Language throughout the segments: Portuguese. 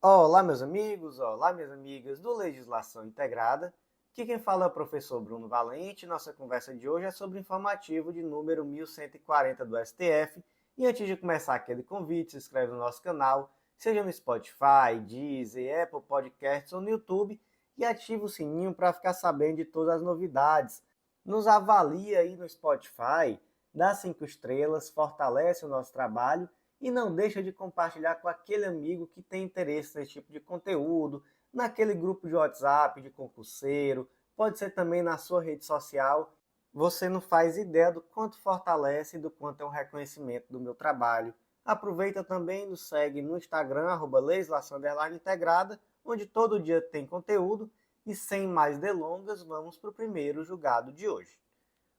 Olá, meus amigos, olá, minhas amigas do Legislação Integrada. Aqui quem fala é o professor Bruno Valente. Nossa conversa de hoje é sobre o informativo de número 1140 do STF. E antes de começar aquele convite, se inscreve no nosso canal, seja no Spotify, Deezer, Apple Podcasts ou no YouTube, e ativa o sininho para ficar sabendo de todas as novidades. Nos avalia aí no Spotify, dá 5 estrelas, fortalece o nosso trabalho e não deixa de compartilhar com aquele amigo que tem interesse nesse tipo de conteúdo, naquele grupo de WhatsApp de concurseiro, pode ser também na sua rede social. Você não faz ideia do quanto fortalece e do quanto é um reconhecimento do meu trabalho. Aproveita também e nos segue no Instagram, @legislação_integrada, onde todo dia tem conteúdo. E sem mais delongas, vamos para o primeiro julgado de hoje.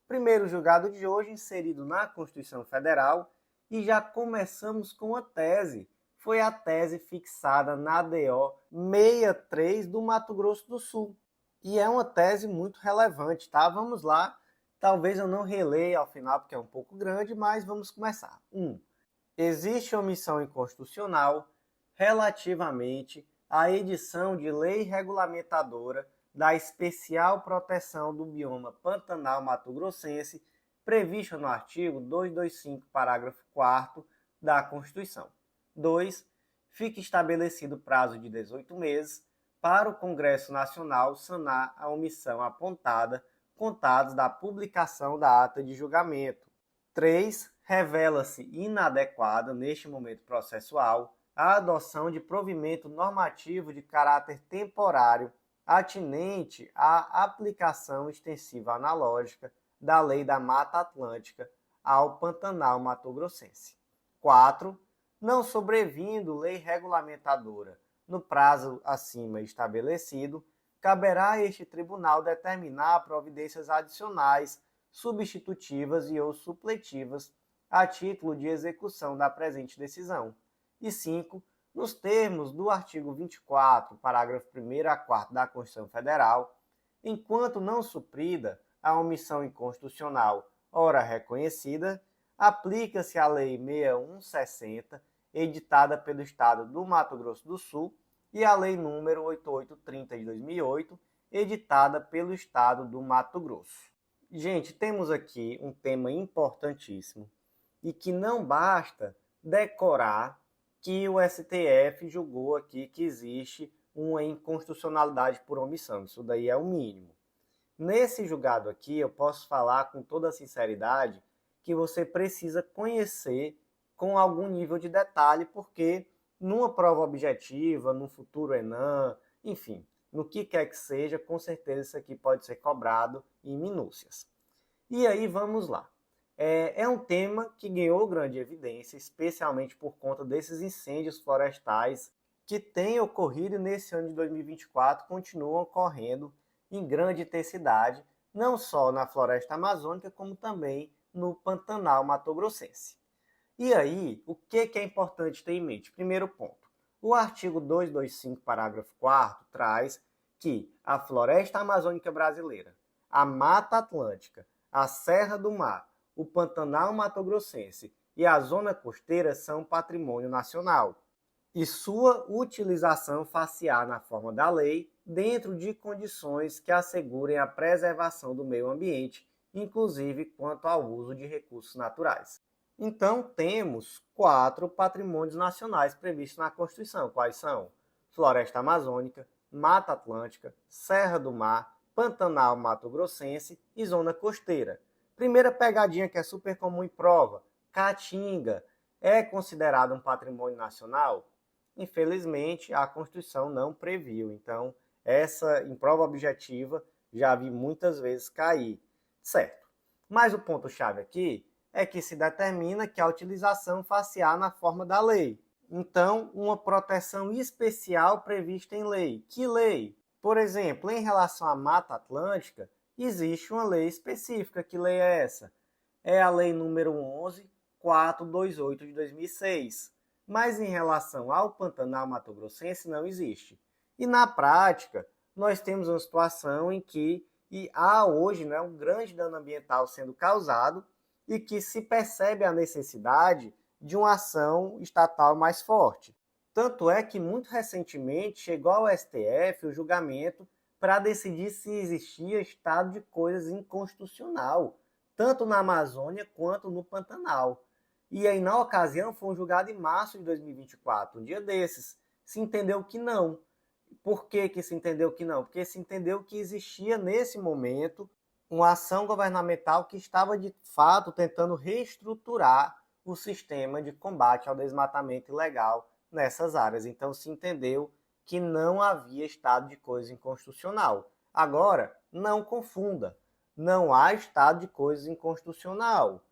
Primeiro julgado de hoje inserido na Constituição Federal, e já começamos com a tese. Foi a tese fixada na DO 63 do Mato Grosso do Sul. E é uma tese muito relevante, tá? Vamos lá. Talvez eu não releia ao final porque é um pouco grande, mas vamos começar. 1. Existe omissão inconstitucional relativamente à edição de lei regulamentadora da especial proteção do bioma Pantanal mato-grossense, prevista no artigo 225, parágrafo 4º da Constituição. 2. Fica estabelecido prazo de 18 meses para o Congresso Nacional sanar a omissão apontada, contados da publicação da ata de julgamento. 3. Revela-se inadequada, neste momento processual, a adoção de provimento normativo de caráter temporário atinente à aplicação extensiva analógica da Lei da Mata Atlântica ao Pantanal mato-grossense. 4. Não sobrevindo lei regulamentadora no prazo acima estabelecido, caberá a este tribunal determinar providências adicionais, substitutivas e ou supletivas a título de execução da presente decisão. E 5. Nos termos do artigo 24, parágrafo 1º a 4º da Constituição Federal, enquanto não suprida a omissão inconstitucional ora reconhecida, aplica-se a Lei 6160, editada pelo Estado do Mato Grosso do Sul, e a Lei nº 8830 de 2008, editada pelo Estado do Mato Grosso. Gente, temos aqui um tema importantíssimo e que não basta decorar que o STF julgou aqui que existe uma inconstitucionalidade por omissão. Isso daí é o mínimo. Nesse julgado aqui, eu posso falar com toda sinceridade que você precisa conhecer com algum nível de detalhe, porque numa prova objetiva, no futuro ENAM, enfim, no que quer que seja, com certeza isso aqui pode ser cobrado em minúcias. E aí vamos lá. É um tema que ganhou grande evidência, especialmente por conta desses incêndios florestais que têm ocorrido nesse ano de 2024, continuam ocorrendo em grande intensidade, não só na floresta amazônica, como também no Pantanal mato-grossense. E aí, o que é importante ter em mente? Primeiro ponto, o artigo 225, parágrafo 4º, traz que a floresta amazônica brasileira, a Mata Atlântica, a Serra do Mar, o Pantanal mato-grossense e a zona costeira são patrimônio nacional, e sua utilização far-se-á na forma da lei, dentro de condições que assegurem a preservação do meio ambiente, inclusive quanto ao uso de recursos naturais. Então, temos 4 patrimônios nacionais previstos na Constituição. Quais são? Floresta Amazônica, Mata Atlântica, Serra do Mar, Pantanal mato-grossense e zona costeira. Primeira pegadinha que é super comum em prova, Caatinga é considerado um patrimônio nacional? Infelizmente, a Constituição não previu. Então, essa em prova objetiva já vi muitas vezes cair. Certo. Mas o ponto-chave aqui é que se determina que a utilização far-se-á na forma da lei. Então, uma proteção especial prevista em lei. Que lei? Por exemplo, em relação à Mata Atlântica, existe uma lei específica. Que lei é essa? É a Lei número 11.428 de 2006. Mas em relação ao Pantanal mato-grossense não existe. E na prática, nós temos uma situação em que há hoje um grande dano ambiental sendo causado e que se percebe a necessidade de uma ação estatal mais forte. Tanto é que muito recentemente chegou ao STF o julgamento para decidir se existia estado de coisas inconstitucional, tanto na Amazônia quanto no Pantanal. E aí, na ocasião, foi um julgado em março de 2024, um dia desses. Se entendeu que não. Por que se entendeu que não? Porque se entendeu que existia, nesse momento, uma ação governamental que estava, de fato, tentando reestruturar o sistema de combate ao desmatamento ilegal nessas áreas. Então, se entendeu que não havia estado de coisa inconstitucional. Agora, não confunda. Não há estado de coisa inconstitucional.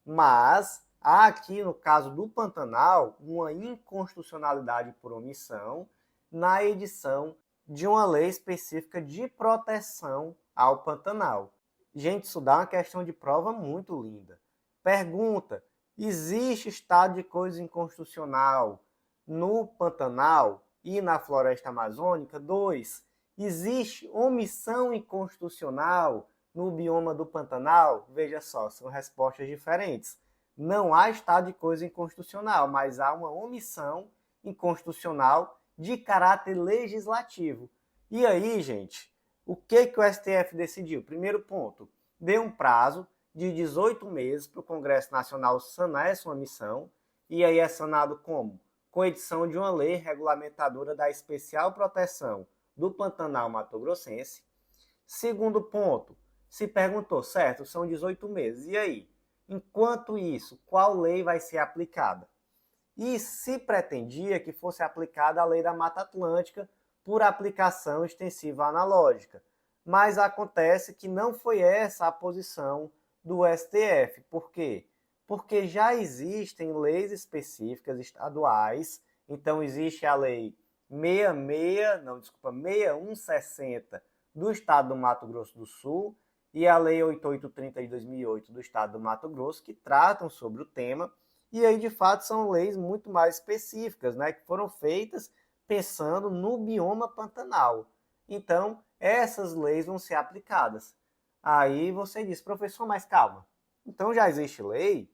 Mas há aqui, no caso do Pantanal, uma inconstitucionalidade por omissão na edição de uma lei específica de proteção ao Pantanal. Gente, isso dá uma questão de prova muito linda. Pergunta: existe estado de coisa inconstitucional no Pantanal e na Floresta Amazônica? 2. Existe omissão inconstitucional no bioma do Pantanal? Veja só, são respostas diferentes. Não há estado de coisa inconstitucional, mas há uma omissão inconstitucional de caráter legislativo. E aí, gente, o que o STF decidiu? Primeiro ponto, deu um prazo de 18 meses para o Congresso Nacional sanar essa omissão, e aí é sanado como? Com a edição de uma lei regulamentadora da especial proteção do Pantanal Mato-Grossense. Segundo ponto, se perguntou, certo, são 18 meses, e aí? Enquanto isso, qual lei vai ser aplicada? E se pretendia que fosse aplicada a lei da Mata Atlântica por aplicação extensiva analógica. Mas acontece que não foi essa a posição do STF. Por quê? Porque já existem leis específicas estaduais. Então existe a lei 6160 do estado do Mato Grosso do Sul e a lei 8830 de 2008 do estado do Mato Grosso, que tratam sobre o tema. E aí, de fato, são leis muito mais específicas, né, que foram feitas pensando no bioma pantanal. Então, essas leis vão ser aplicadas. Aí você diz, professor, mas calma. Então já existe lei?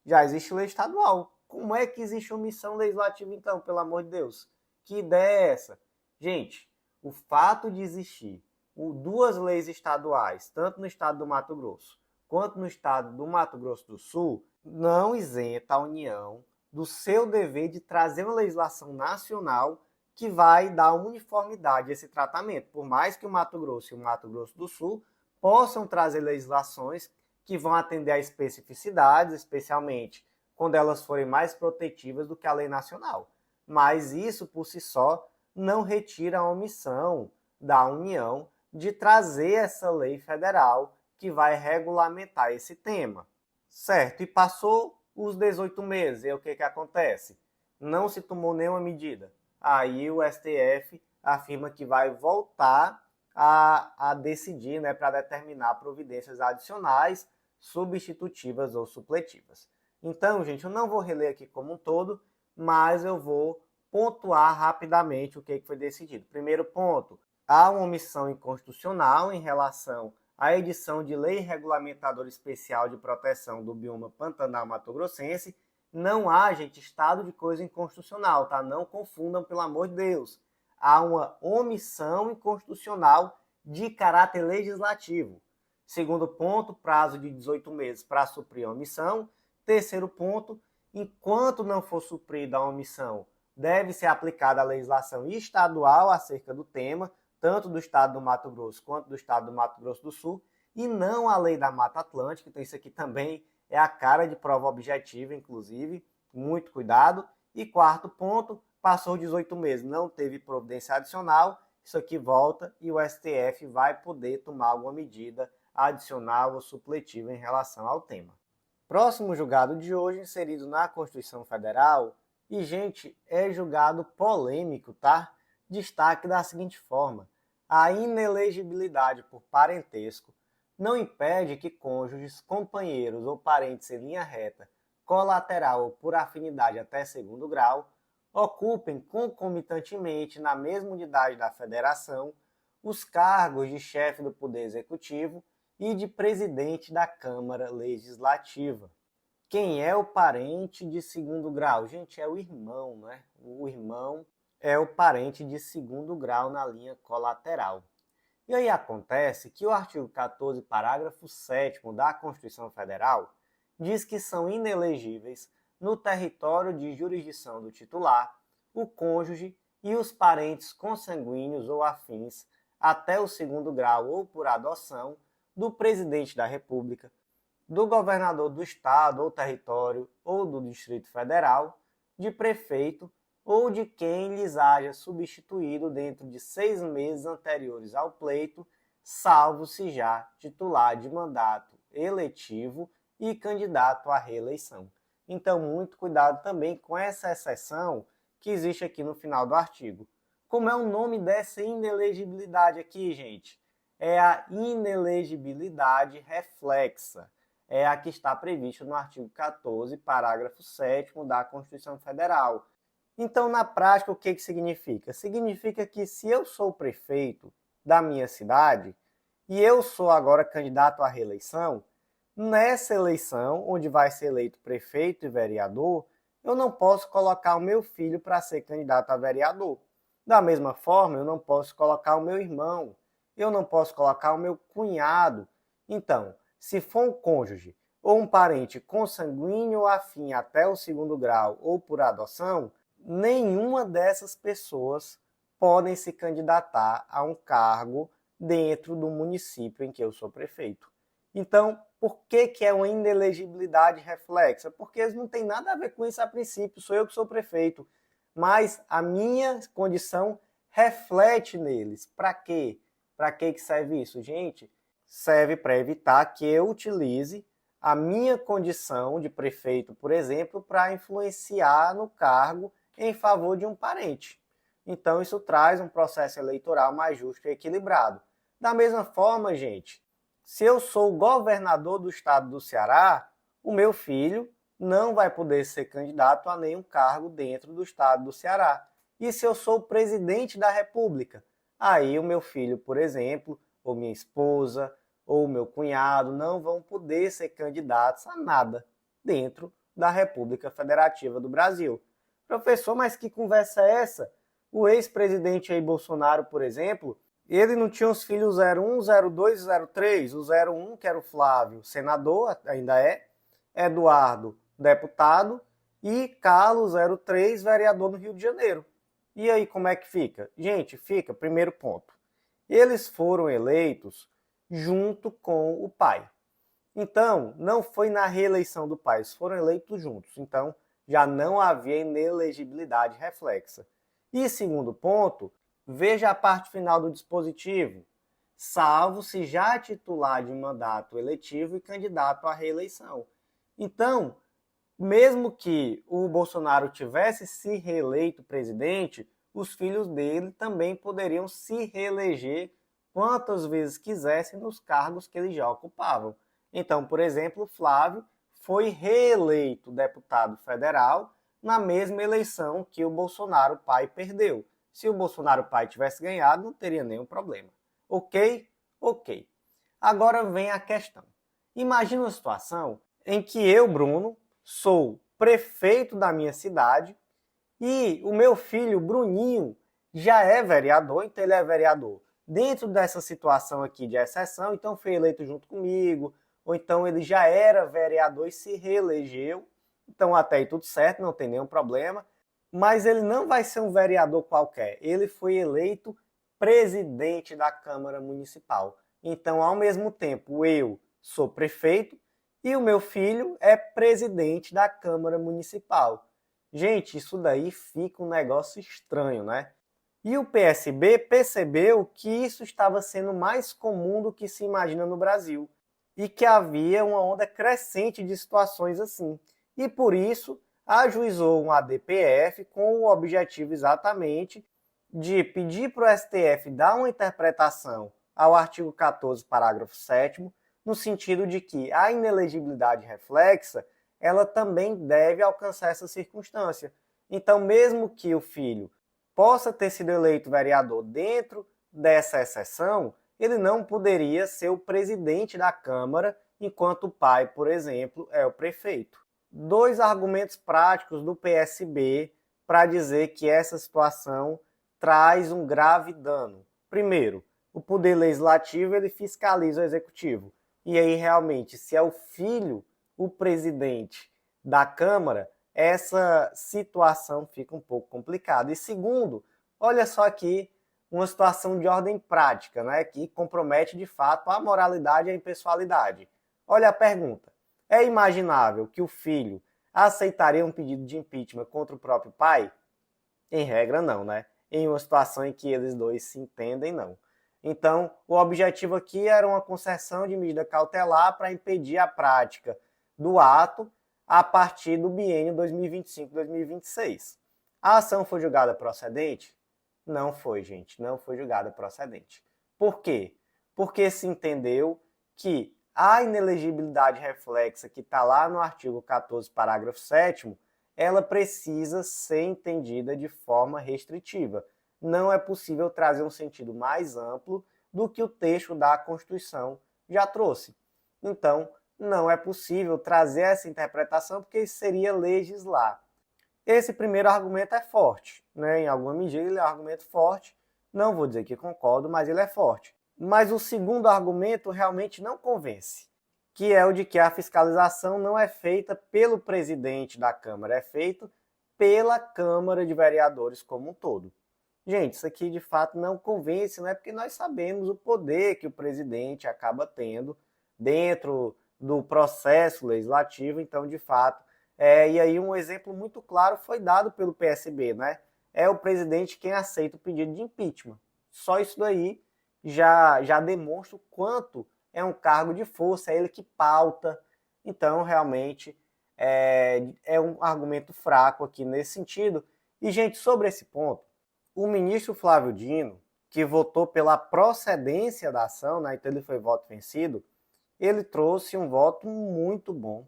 Já existe lei estadual. Como é que existe omissão legislativa, então, pelo amor de Deus? Que ideia é essa? Gente, o fato de existir duas leis estaduais, tanto no estado do Mato Grosso quanto no estado do Mato Grosso do Sul, não isenta a União do seu dever de trazer uma legislação nacional que vai dar uniformidade a esse tratamento. Por mais que o Mato Grosso e o Mato Grosso do Sul possam trazer legislações que vão atender a especificidades, especialmente quando elas forem mais protetivas do que a lei nacional. Mas isso, por si só, não retira a omissão da União de trazer essa lei federal que vai regulamentar esse tema. Certo, e passou os 18 meses, e o que acontece? Não se tomou nenhuma medida. Aí o STF afirma que vai voltar a decidir, né, para determinar providências adicionais, substitutivas ou supletivas. Então, gente, eu não vou reler aqui como um todo, mas eu vou pontuar rapidamente o que foi decidido. Primeiro ponto, há uma omissão inconstitucional em relação à edição de lei regulamentadora especial de proteção do bioma Pantanal Mato-Grossense. Não há, gente, estado de coisa inconstitucional, tá? Não confundam, pelo amor de Deus. Há uma omissão inconstitucional de caráter legislativo. Segundo ponto, prazo de 18 meses para suprir a omissão. Terceiro ponto, enquanto não for suprida a omissão, deve ser aplicada a legislação estadual acerca do tema, tanto do estado do Mato Grosso quanto do estado do Mato Grosso do Sul, e não a lei da Mata Atlântica. Então isso aqui também é a cara de prova objetiva, inclusive, muito cuidado. E quarto ponto, passou 18 meses, não teve providência adicional, isso aqui volta e o STF vai poder tomar alguma medida adicional ou supletiva em relação ao tema. Próximo julgado de hoje, inserido na Constituição Federal, e, gente, é julgado polêmico, tá? Destaque da seguinte forma: a inelegibilidade por parentesco não impede que cônjuges, companheiros ou parentes em linha reta, colateral ou por afinidade até segundo grau, ocupem concomitantemente na mesma unidade da federação os cargos de chefe do Poder Executivo e de presidente da Câmara Legislativa. Quem é o parente de segundo grau? Gente, é o irmão, né? O irmão é o parente de segundo grau na linha colateral. E aí acontece que o artigo 14, parágrafo 7º da Constituição Federal diz que são inelegíveis no território de jurisdição do titular o cônjuge e os parentes consanguíneos ou afins até o segundo grau ou por adoção do presidente da República, do governador do estado ou território ou do Distrito Federal, de prefeito ou de quem lhes haja substituído dentro de 6 meses anteriores ao pleito, salvo se já titular de mandato eletivo e candidato à reeleição. Então, muito cuidado também com essa exceção que existe aqui no final do artigo. Como é o nome dessa inelegibilidade aqui, gente? É a inelegibilidade reflexa. É a que está prevista no artigo 14, parágrafo 7º da Constituição Federal. Então, na prática, o que significa? Significa que se eu sou prefeito da minha cidade e eu sou agora candidato à reeleição, nessa eleição, onde vai ser eleito prefeito e vereador, eu não posso colocar o meu filho para ser candidato a vereador. Da mesma forma, eu não posso colocar o meu irmão, eu não posso colocar o meu cunhado. Então, se for um cônjuge ou um parente consanguíneo ou afim até o segundo grau ou por adoção, nenhuma dessas pessoas podem se candidatar a um cargo dentro do município em que eu sou prefeito. Então, por que é uma inelegibilidade reflexa? Porque eles não têm nada a ver com isso a princípio, sou eu que sou prefeito. Mas a minha condição reflete neles. Para quê? Para que serve isso? Gente, serve para evitar que eu utilize a minha condição de prefeito, por exemplo, para influenciar no cargo em favor de um parente. Então, isso traz um processo eleitoral mais justo e equilibrado. Da mesma forma, gente, se eu sou governador do estado do Ceará, o meu filho não vai poder ser candidato a nenhum cargo dentro do estado do Ceará. E se eu sou presidente da República, aí o meu filho, por exemplo, ou minha esposa, ou meu cunhado não vão poder ser candidatos a nada dentro da República Federativa do Brasil. Professor, mas que conversa é essa? O ex-presidente Jair Bolsonaro, por exemplo, ele não tinha os filhos 01, 02 e 03. O 01, que era o Flávio, senador, ainda é, Eduardo, deputado, e Carlos, 03, vereador no Rio de Janeiro. E aí, como é que fica? Gente, fica, primeiro ponto. Eles foram eleitos junto com o pai. Então, não foi na reeleição do pai, eles foram eleitos juntos. Então, já não havia inelegibilidade reflexa. E segundo ponto, veja a parte final do dispositivo. Salvo se já titular de mandato eletivo e candidato à reeleição. Então, mesmo que o Bolsonaro tivesse se reeleito presidente, os filhos dele também poderiam se reeleger quantas vezes quisessem nos cargos que eles já ocupavam. Então, por exemplo, Flávio foi reeleito deputado federal na mesma eleição que o Bolsonaro pai perdeu. Se o Bolsonaro pai tivesse ganhado, não teria nenhum problema. Ok? Ok. Agora vem a questão. Imagina uma situação em que eu, Bruno, sou prefeito da minha cidade e o meu filho, Bruninho, já é vereador, então ele é vereador dentro dessa situação aqui de exceção, então foi eleito junto comigo, ou então ele já era vereador e se reelegeu, então até aí tudo certo, não tem nenhum problema, mas ele não vai ser um vereador qualquer, ele foi eleito presidente da Câmara Municipal. Então, ao mesmo tempo, eu sou prefeito e o meu filho é presidente da Câmara Municipal. Gente, isso daí fica um negócio estranho, né? E o PSB percebeu que isso estava sendo mais comum do que se imagina no Brasil e que havia uma onda crescente de situações assim. E por isso ajuizou um ADPF com o objetivo exatamente de pedir para o STF dar uma interpretação ao artigo 14, parágrafo 7º, no sentido de que a inelegibilidade reflexa ela também deve alcançar essa circunstância. Então, mesmo que o filho possa ter sido eleito vereador dentro dessa exceção, ele não poderia ser o presidente da Câmara, enquanto o pai, por exemplo, é o prefeito. dois argumentos práticos do PSB para dizer que essa situação traz um grave dano. Primeiro, o poder legislativo ele fiscaliza o executivo. E aí, realmente, se é o filho, o presidente da Câmara, essa situação fica um pouco complicada. E segundo, olha só aqui uma situação de ordem prática, né, que compromete de fato a moralidade e a impessoalidade. Olha a pergunta. É imaginável que o filho aceitaria um pedido de impeachment contra o próprio pai? Em regra, não, né? Em uma situação em que eles dois se entendem, não. Então, o objetivo aqui era uma concessão de medida cautelar para impedir a prática do ato a partir do biênio 2025-2026. A ação foi julgada procedente? Não foi, gente, não foi julgada procedente. Por quê? Porque se entendeu que a inelegibilidade reflexa que está lá no artigo 14, parágrafo 7º, ela precisa ser entendida de forma restritiva. Não é possível trazer um sentido mais amplo do que o texto da Constituição já trouxe. Então, não é possível trazer essa interpretação porque isso seria legislar. Esse primeiro argumento é forte, né? Em alguma medida ele é um argumento forte. Não vou dizer que concordo, mas ele é forte. Mas o segundo argumento realmente não convence, que é o de que a fiscalização não é feita pelo presidente da Câmara, é feito pela Câmara de Vereadores como um todo. Gente, isso aqui de fato não convence, né? Porque nós sabemos o poder que o presidente acaba tendo dentro do processo legislativo, então de fato, e aí um exemplo muito claro foi dado pelo PSB, né? É o presidente quem aceita o pedido de impeachment. Só isso daí já demonstra o quanto é um cargo de força, é ele que pauta. Então, realmente, é um argumento fraco aqui nesse sentido. E, gente, sobre esse ponto, o ministro Flávio Dino, que votou pela procedência da ação, né, então ele foi voto vencido, ele trouxe um voto muito bom,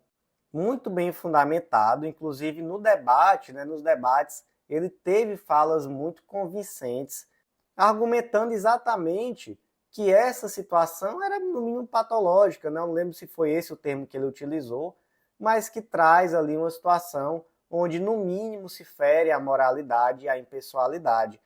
muito bem fundamentado, inclusive no debate, né, nos debates, ele teve falas muito convincentes, argumentando exatamente que essa situação era no mínimo patológica, não lembro se foi esse o termo que ele utilizou, mas que traz ali uma situação onde no mínimo se fere a moralidade e a impessoalidade.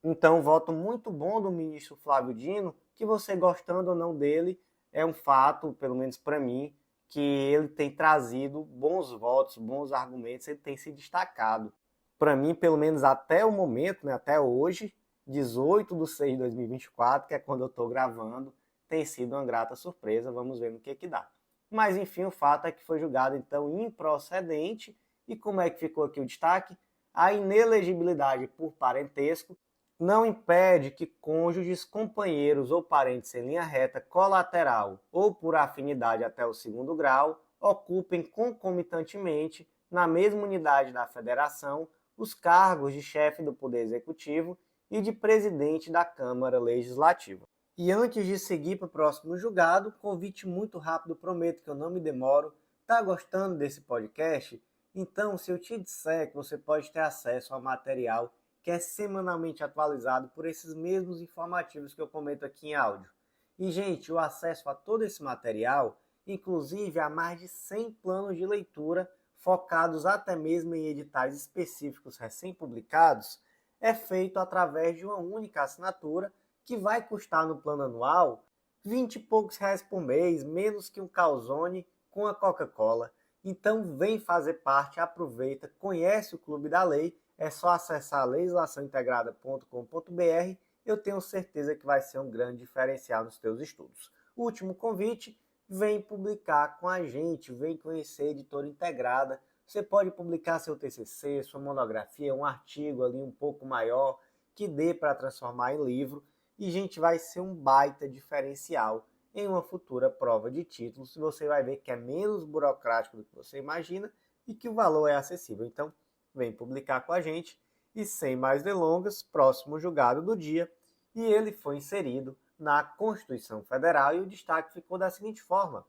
Então, voto muito bom do ministro Flávio Dino, que você gostando ou não dele, é um fato, pelo menos para mim, que ele tem trazido bons votos, bons argumentos, ele tem se destacado. Para mim, pelo menos até o momento, né, até hoje, 18/6/2024, que é quando eu estou gravando, tem sido uma grata surpresa, vamos ver no que dá. Mas enfim, o fato é que foi julgado então improcedente, e como é que ficou aqui o destaque? A inelegibilidade por parentesco não impede que cônjuges, companheiros ou parentes em linha reta colateral ou por afinidade até o segundo grau ocupem concomitantemente, na mesma unidade da federação, os cargos de chefe do Poder Executivo e de presidente da Câmara Legislativa. E antes de seguir para o próximo julgado, convite muito rápido, prometo que eu não me demoro. Tá gostando desse podcast? Então, se eu te disser que você pode ter acesso ao material que é semanalmente atualizado por esses mesmos informativos que eu comento aqui em áudio. E, gente, o acesso a todo esse material, inclusive a mais de 100 planos de leitura, focados até mesmo em editais específicos recém-publicados, é feito através de uma única assinatura que vai custar no plano anual 20 e poucos reais por mês, menos que um calzone com a Coca-Cola. Então vem fazer parte, aproveita, conhece o Clube da Lei, é só acessar legislaçãointegrada.com.br, eu tenho certeza que vai ser um grande diferencial nos teus estudos. Último convite, vem publicar com a gente, vem conhecer a Editora Integrada. Você pode publicar seu TCC, sua monografia, um artigo ali um pouco maior, que dê para transformar em livro, e a gente vai ser um baita diferencial em uma futura prova de títulos. Você vai ver que é menos burocrático do que você imagina e que o valor é acessível. Então, vem publicar com a gente. E sem mais delongas, próximo julgado do dia, e ele foi inserido na Constituição Federal e o destaque ficou da seguinte forma: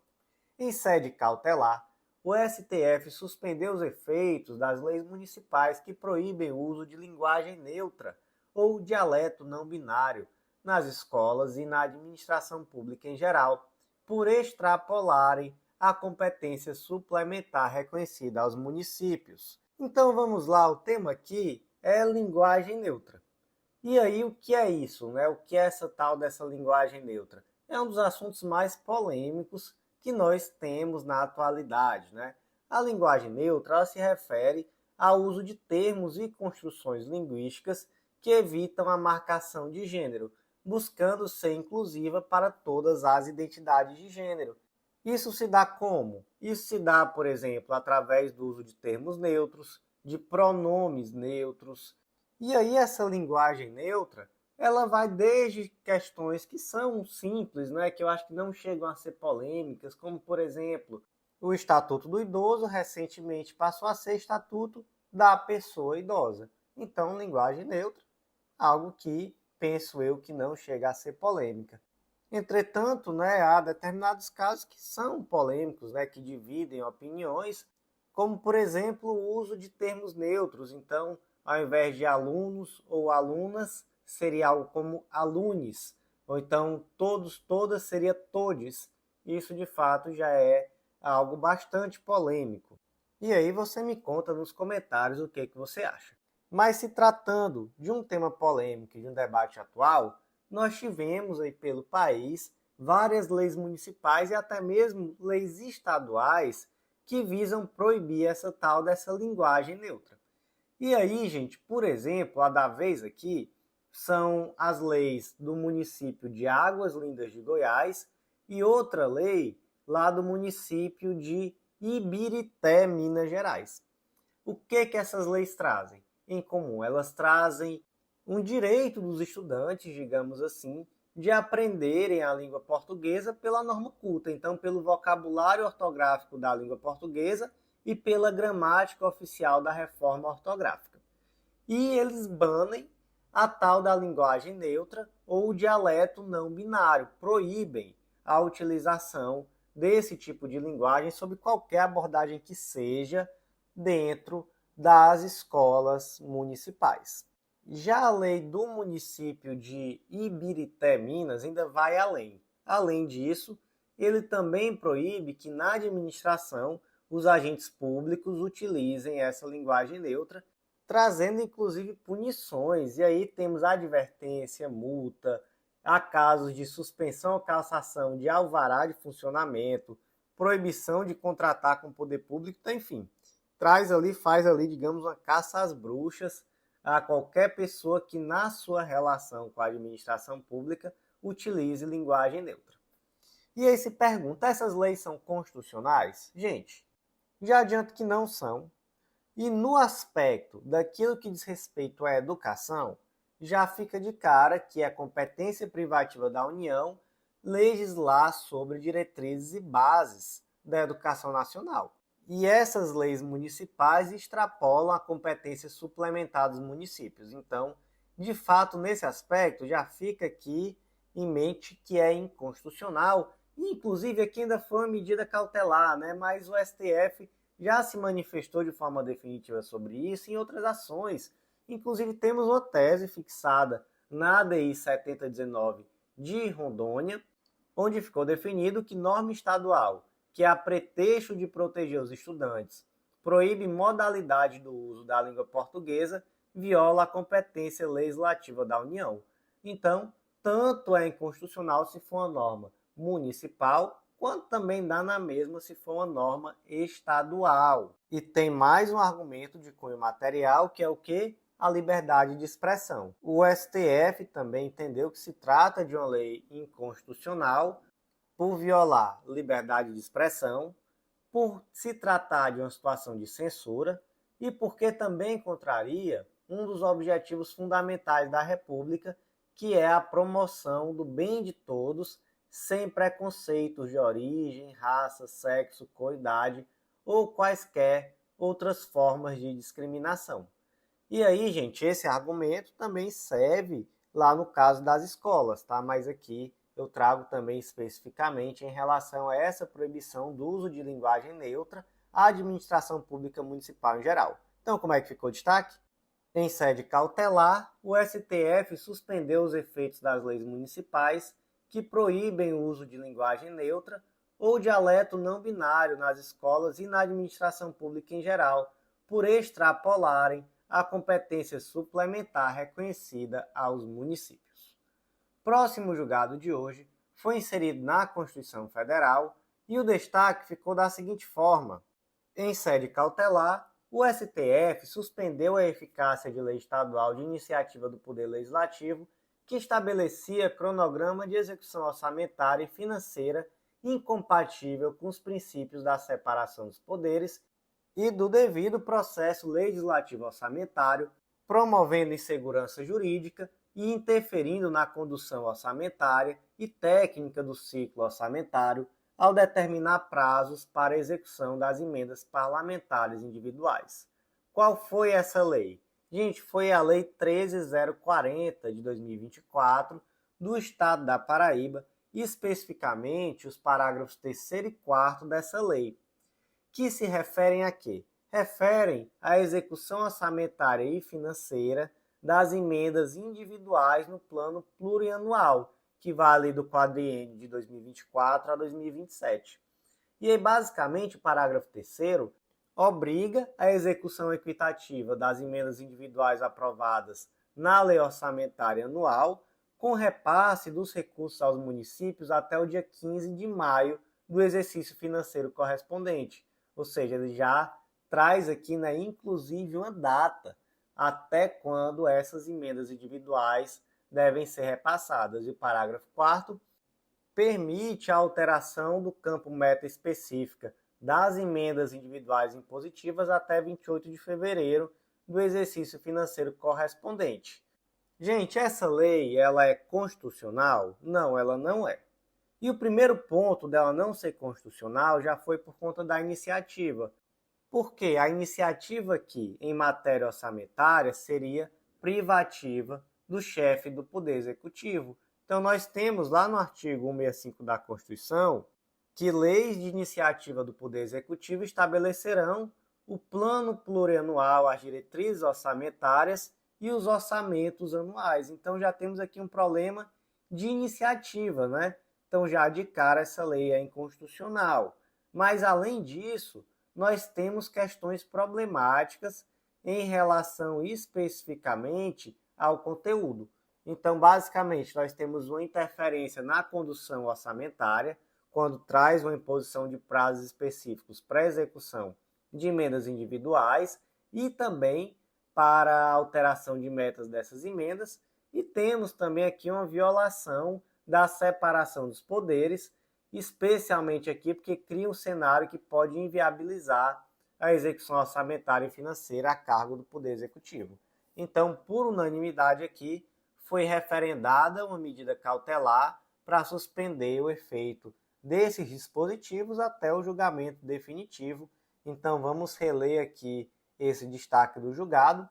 em sede cautelar, o STF suspendeu os efeitos das leis municipais que proíbem o uso de linguagem neutra ou dialeto não binário nas escolas e na administração pública em geral, por extrapolarem a competência suplementar reconhecida aos municípios. Então vamos lá, o tema aqui é linguagem neutra. E aí o que é isso, né? O que é essa tal dessa linguagem neutra? É um dos assuntos mais polêmicos que nós temos na atualidade, né? A linguagem neutra ela se refere ao uso de termos e construções linguísticas que evitam a marcação de gênero, buscando ser inclusiva para todas as identidades de gênero. Isso se dá como? Isso se dá, por exemplo, através do uso de termos neutros, de pronomes neutros. E aí essa linguagem neutra, ela vai desde questões que são simples, né, que eu acho que não chegam a ser polêmicas, como, por exemplo, o Estatuto do Idoso recentemente passou a ser Estatuto da Pessoa Idosa. Então, linguagem neutra, algo que penso eu que não chega a ser polêmica. Entretanto, né, há determinados casos que são polêmicos, né, que dividem opiniões, como, por exemplo, o uso de termos neutros. Então, ao invés de alunos ou alunas, seria algo como alunes, ou então todos, todas seria todes. Isso, de fato, já é algo bastante polêmico. E aí você me conta nos comentários o que você acha. Mas se tratando de um tema polêmico e de um debate atual, nós tivemos aí pelo país várias leis municipais e até mesmo leis estaduais que visam proibir essa tal dessa linguagem neutra. E aí, gente, por exemplo, a da vez aqui são as leis do município de Águas Lindas de Goiás e outra lei lá do município de Ibirité, Minas Gerais. O que essas leis trazem em comum? Elas trazem um direito dos estudantes, digamos assim, de aprenderem a língua portuguesa pela norma culta, então pelo vocabulário ortográfico da língua portuguesa e pela gramática oficial da reforma ortográfica. E eles banem a tal da linguagem neutra ou o dialeto não binário, proíbem a utilização desse tipo de linguagem sob qualquer abordagem que seja dentro das escolas municipais. Já a lei do município de Ibirité, Minas, ainda vai além. Além disso, ele também proíbe que na administração os agentes públicos utilizem essa linguagem neutra, trazendo inclusive punições. E aí temos advertência, multa, há casos de suspensão ou cassação de alvará de funcionamento, proibição de contratar com o poder público, então, enfim, faz ali, digamos, uma caça às bruxas a qualquer pessoa que na sua relação com a administração pública utilize linguagem neutra. E aí se pergunta, essas leis são constitucionais? Gente, já adianto que não são. E no aspecto daquilo que diz respeito à educação, já fica de cara que é competência privativa da União legislar sobre diretrizes e bases da educação nacional. E essas leis municipais extrapolam a competência suplementar dos municípios. Então, de fato, nesse aspecto, já fica aqui em mente que é inconstitucional. E, inclusive, aqui ainda foi uma medida cautelar, né? Mas o STF já se manifestou de forma definitiva sobre isso em outras ações. Inclusive, temos uma tese fixada na ADI 7019 de Rondônia, onde ficou definido que norma estadual que, a pretexto de proteger os estudantes, proíbe modalidade do uso da língua portuguesa, viola a competência legislativa da União. Então, tanto é inconstitucional se for uma norma municipal, quanto também dá na mesma se for uma norma estadual. E tem mais um argumento de cunho material, que é o quê? A liberdade de expressão. O STF também entendeu que se trata de uma lei inconstitucional, por violar liberdade de expressão, por se tratar de uma situação de censura e porque também contraria um dos objetivos fundamentais da República, que é a promoção do bem de todos, sem preconceitos de origem, raça, sexo, cor, idade ou quaisquer outras formas de discriminação. E aí, gente, esse argumento também serve lá no caso das escolas, tá? Mas aqui eu trago também especificamente em relação a essa proibição do uso de linguagem neutra à administração pública municipal em geral. Então, como é que ficou o destaque? Em sede cautelar, o STF suspendeu os efeitos das leis municipais que proíbem o uso de linguagem neutra ou dialeto não binário nas escolas e na administração pública em geral, por extrapolarem a competência suplementar reconhecida aos municípios. Próximo julgado de hoje foi inserido na Constituição Federal e o destaque ficou da seguinte forma: em sede cautelar, o STF suspendeu a eficácia de lei estadual de iniciativa do Poder Legislativo que estabelecia cronograma de execução orçamentária e financeira incompatível com os princípios da separação dos poderes e do devido processo legislativo orçamentário, promovendo insegurança jurídica e interferindo na condução orçamentária e técnica do ciclo orçamentário ao determinar prazos para a execução das emendas parlamentares individuais. Qual foi essa lei? Gente, foi a Lei 13.040 de 2024 do Estado da Paraíba, e especificamente os parágrafos 3º e 4º dessa lei, que se referem a quê? Referem à execução orçamentária e financeira das emendas individuais no plano plurianual, que vai do quadriênio de 2024 a 2027. E aí, basicamente, o parágrafo 3º obriga a execução equitativa das emendas individuais aprovadas na lei orçamentária anual, com repasse dos recursos aos municípios até o dia 15 de maio do exercício financeiro correspondente. Ou seja, ele já traz aqui, inclusive, uma data até quando essas emendas individuais devem ser repassadas. E o parágrafo 4º permite a alteração do campo meta específica das emendas individuais impositivas até 28 de fevereiro do exercício financeiro correspondente. Gente, essa lei, ela é constitucional? Não, ela não é. E o primeiro ponto dela não ser constitucional já foi por conta da iniciativa. Porque a iniciativa aqui, em matéria orçamentária, seria privativa do chefe do Poder Executivo. Então, nós temos lá no artigo 165 da Constituição que leis de iniciativa do Poder Executivo estabelecerão o plano plurianual, as diretrizes orçamentárias e os orçamentos anuais. Então, já temos aqui um problema de iniciativa, Então, já de cara, essa lei é inconstitucional. Mas, além disso, nós temos questões problemáticas em relação especificamente ao conteúdo. Então, basicamente, nós temos uma interferência na condução orçamentária, quando traz uma imposição de prazos específicos para a execução de emendas individuais e também para a alteração de metas dessas emendas. E temos também aqui uma violação da separação dos poderes, especialmente aqui porque cria um cenário que pode inviabilizar a execução orçamentária e financeira a cargo do Poder Executivo. Então, por unanimidade aqui, foi referendada uma medida cautelar para suspender o efeito desses dispositivos até o julgamento definitivo. Então, vamos reler aqui esse destaque do julgado.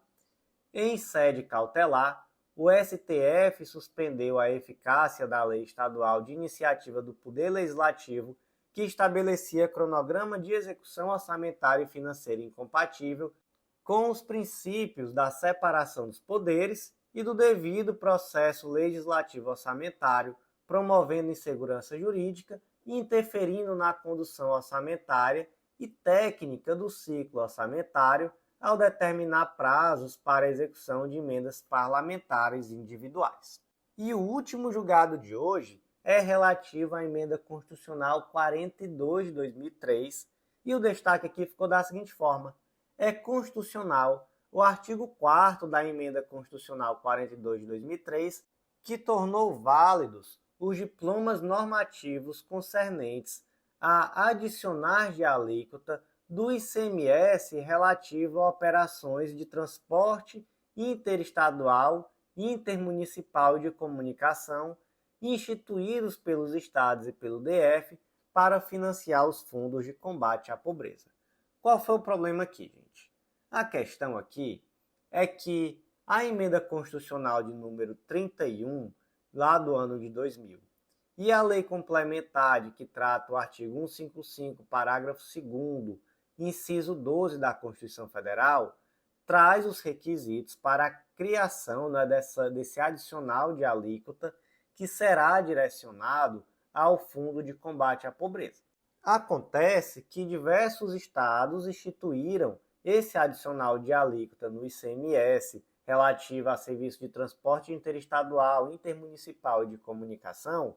Em sede cautelar, o STF suspendeu a eficácia da Lei Estadual de Iniciativa do Poder Legislativo, que estabelecia cronograma de execução orçamentária e financeira incompatível com os princípios da separação dos poderes e do devido processo legislativo orçamentário, promovendo insegurança jurídica e interferindo na condução orçamentária e técnica do ciclo orçamentário ao determinar prazos para a execução de emendas parlamentares individuais. E o último julgado de hoje é relativo à emenda constitucional 42 de 2003, e o destaque aqui ficou da seguinte forma: é constitucional o artigo 4º da emenda constitucional 42 de 2003, que tornou válidos os diplomas normativos concernentes a adicionar de alíquota do ICMS relativo a operações de transporte interestadual e intermunicipal de comunicação instituídos pelos estados e pelo DF para financiar os fundos de combate à pobreza. Qual foi o problema aqui, gente? A questão aqui é que a emenda constitucional de número 31, lá do ano de 2000, e a lei complementar que trata o artigo 155, parágrafo 2º, inciso 12 da Constituição Federal, traz os requisitos para a criação desse adicional de alíquota que será direcionado ao Fundo de Combate à Pobreza. Acontece que diversos estados instituíram esse adicional de alíquota no ICMS relativo a serviço de transporte interestadual, intermunicipal e de comunicação,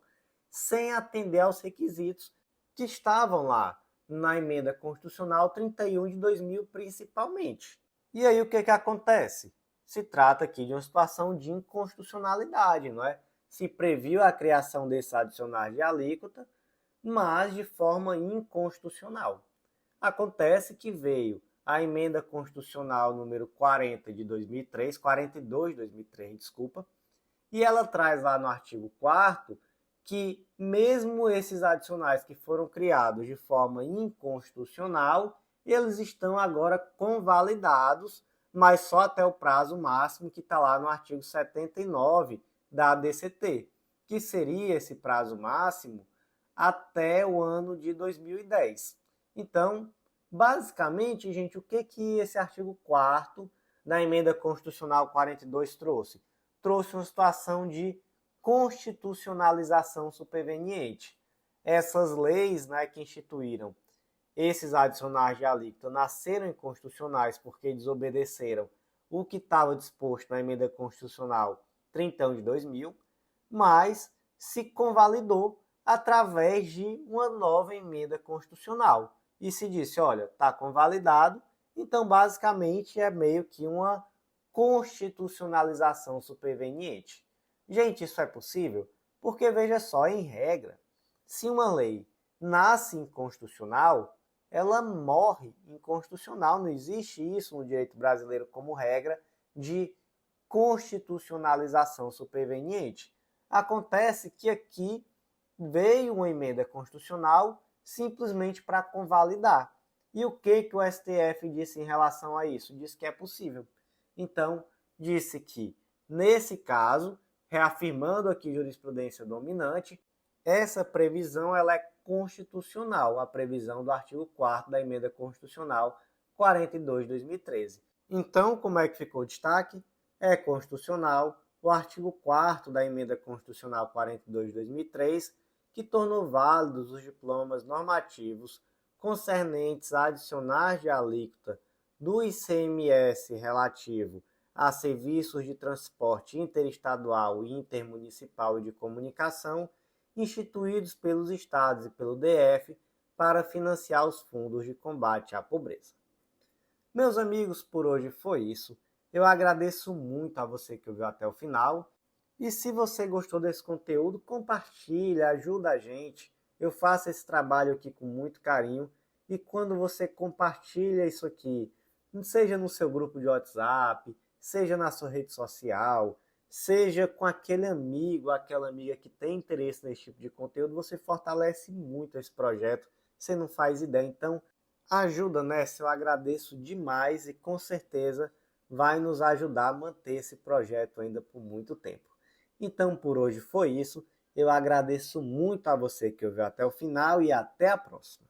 sem atender aos requisitos que estavam lá na emenda constitucional 31 de 2000 principalmente. E aí o que acontece? Se trata aqui de uma situação de inconstitucionalidade, não é? Se previu a criação desses adicionais de alíquota, mas de forma inconstitucional. Acontece que veio a emenda constitucional número 40 de 2003, 42 de 2003, desculpa, e ela traz lá no artigo 4º que mesmo esses adicionais que foram criados de forma inconstitucional, eles estão agora convalidados, mas só até o prazo máximo que está lá no artigo 79 da ADCT, que seria esse prazo máximo até o ano de 2010. Então, basicamente, gente, o que esse artigo 4º da emenda constitucional 42 trouxe? Trouxe uma situação de constitucionalização superveniente. Essas leis, né, que instituíram esses adicionais de alíquota nasceram inconstitucionais porque desobedeceram o que estava disposto na emenda constitucional 31 de 2000, mas se convalidou através de uma nova emenda constitucional. E se disse, olha, está convalidado, então basicamente é meio que uma constitucionalização superveniente. Gente, isso é possível? Porque veja só, em regra, se uma lei nasce inconstitucional, ela morre inconstitucional. Não existe isso no direito brasileiro como regra de constitucionalização superveniente. Acontece que aqui veio uma emenda constitucional simplesmente para convalidar. E o que o STF disse em relação a isso? Disse que é possível. Então, disse que, nesse caso, reafirmando aqui jurisprudência dominante, essa previsão ela é constitucional, a previsão do artigo 4º da emenda constitucional 42 de 2013. Então, como é que ficou o destaque? É constitucional o artigo 4º da emenda constitucional 42 de 2003, que tornou válidos os diplomas normativos concernentes a adicionais de alíquota do ICMS relativo a serviços de transporte interestadual e intermunicipal e de comunicação instituídos pelos estados e pelo DF para financiar os fundos de combate à pobreza. Meus amigos, por hoje foi isso. Eu agradeço muito a você que ouviu até o final. E se você gostou desse conteúdo, compartilha, ajuda a gente. Eu faço esse trabalho aqui com muito carinho. E quando você compartilha isso aqui, seja no seu grupo de WhatsApp, seja na sua rede social, seja com aquele amigo, aquela amiga que tem interesse nesse tipo de conteúdo, você fortalece muito esse projeto. Você não faz ideia. Então, ajuda nessa. Eu agradeço demais e com certeza vai nos ajudar a manter esse projeto ainda por muito tempo. Então, por hoje foi isso. Eu agradeço muito a você que ouviu até o final e até a próxima.